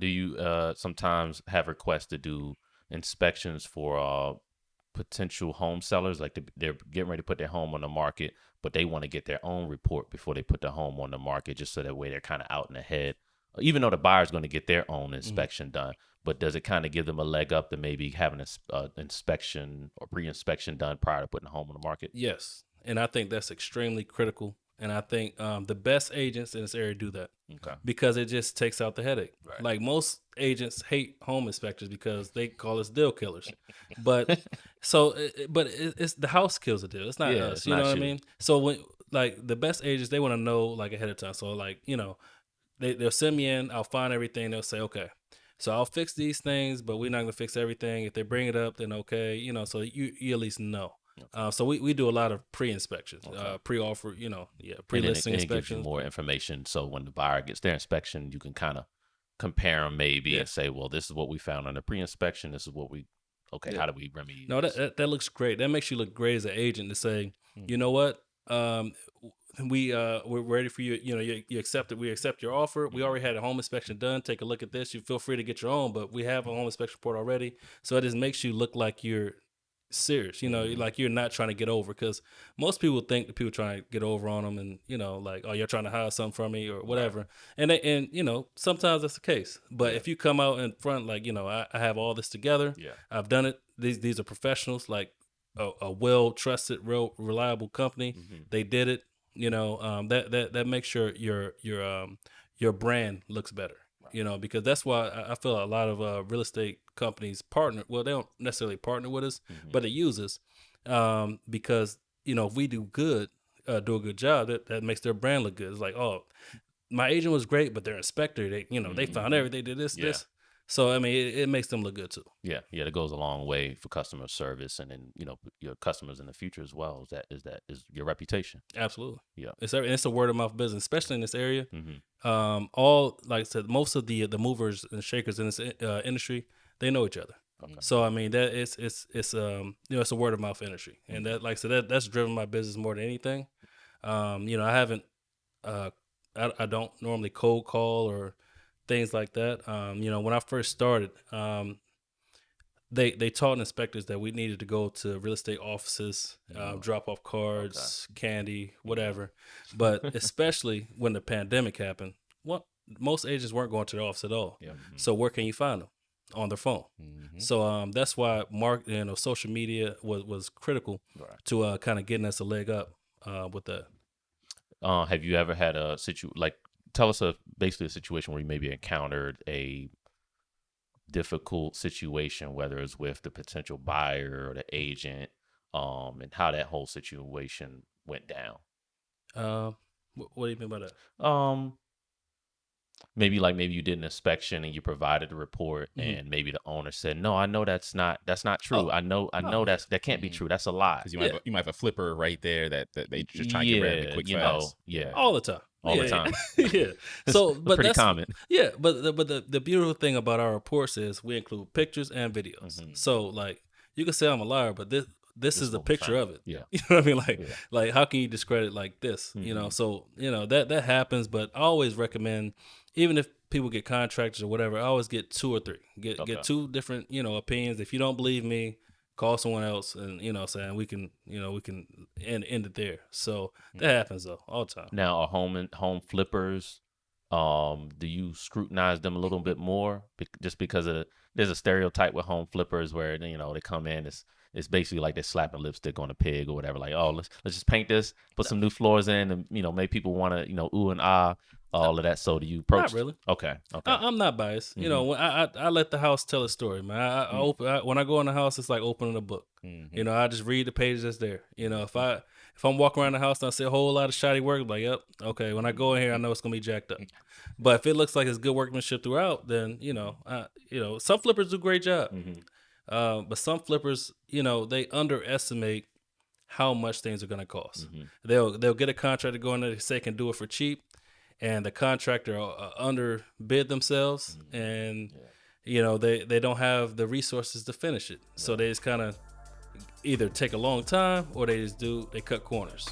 Do you sometimes have requests to do inspections for potential home sellers? Like they're getting ready to put their home on the market, but they want to get their own report before they put the home on the market, just so that way they're kind of out in the head. Even though the buyer's going to get their own inspection done, but does it kind of give them a leg up to maybe having an inspection or pre-inspection done prior to putting the home on the market? Yes, and I think that's extremely critical. And I think the best agents in this area do that Okay. because it just takes out the headache. Right. Like most agents hate home inspectors because they call us deal killers. But it's the house kills the deal. It's not us. It's You know not what I you. mean? So when like the best agents, they want to know like ahead of time. So like they'll send me in. I'll find everything. They'll say okay. So I'll fix these things, but we're not gonna fix everything. If they bring it up, then okay. So you at least know. So we do a lot of pre-inspections, pre-offer, pre-listing and it gives you inspections. more information. So when the buyer gets their inspection, you can kind of compare them maybe and say, well, this is what we found on the pre-inspection. This is what how do we remedy No, this? that looks great. That makes you look great as an agent to say, you know what, we're ready for you. You accept it. We accept your offer. We already had a home inspection done. Take a look at this. You feel free to get your own, but we have a home inspection report already. So it just makes you look like you're serious, like you're not trying to get over, because most people think that people trying to get over on them, and like, oh, you're trying to hide something from me or whatever. Right. And sometimes that's the case, but if you come out in front like, I have all this together, I've done it, these are professionals, like a well trusted, real reliable company, they did it, that makes sure your brand looks better. Because that's why I feel a lot of real estate companies partner. Well, they don't necessarily partner with us, but they use us because, if we do good, do a good job, that makes their brand look good. It's like, oh, my agent was great, but their inspector, they found everything, they did this. So, I mean, it makes them look good too. Yeah, that goes a long way for customer service, and then your customers in the future as well. Is your reputation. Absolutely. Yeah, it's a word of mouth business, especially in this area. All, like I said, most of the movers and shakers in this industry, they know each other. Okay. So I mean that it's it's a word of mouth industry, and that, like I said, that's driven my business more than anything. I haven't I don't normally cold call or things like that. When I first started, they taught inspectors that we needed to go to real estate offices, drop off cards, candy, whatever. But especially when the pandemic happened, most agents weren't going to the office at all. Yeah. So where can you find them? On their phone. So that's why social media was critical to kind of getting us a leg up with that. Have you ever had a tell us basically a situation where you maybe encountered a difficult situation, whether it's with the potential buyer or the agent, and how that whole situation went down? What do you mean by that? Maybe you did an inspection and you provided a report, and maybe the owner said, "No, I know that's not true. I know that can't be true. That's a lie." Because you might have a flipper right there that they just trying to get rid of it quick, fast. All the time. The time. Yeah. So, but pretty common. Yeah, but the beautiful thing about our reports is we include pictures and videos. So, like, you can say I'm a liar, but this is the picture of it. Yeah. You know what I mean? Like how can you discredit like this? So that happens, but I always recommend, even if people get contractors or whatever, I always get 2 or 3. Get 2 different, opinions. If you don't believe me, call someone else, and saying we can end it there. So that happens though all the time. Now, are home flippers, do you scrutinize them a little bit more just because there's a stereotype with home flippers where they come in, it's basically like they're slapping lipstick on a pig or whatever, like, oh, let's just paint this, put some new floors in, and make people want to ooh and ah, all of that. So do you approach? Not really. Okay. I'm not biased. When I let the house tell a story, man. When I go in the house, it's like opening a book. I just read the pages that's there. If I'm walking around the house and I see a whole lot of shoddy work, I'm like, yep, okay. When I go in here, I know it's gonna be jacked up. But if it looks like it's good workmanship throughout, then some flippers do a great job. But some flippers, they underestimate how much things are gonna cost. They'll get a contractor going there, they say can do it for cheap, and the contractor underbid themselves, and they don't have the resources to finish it. So they just kind of either take a long time, or they cut corners.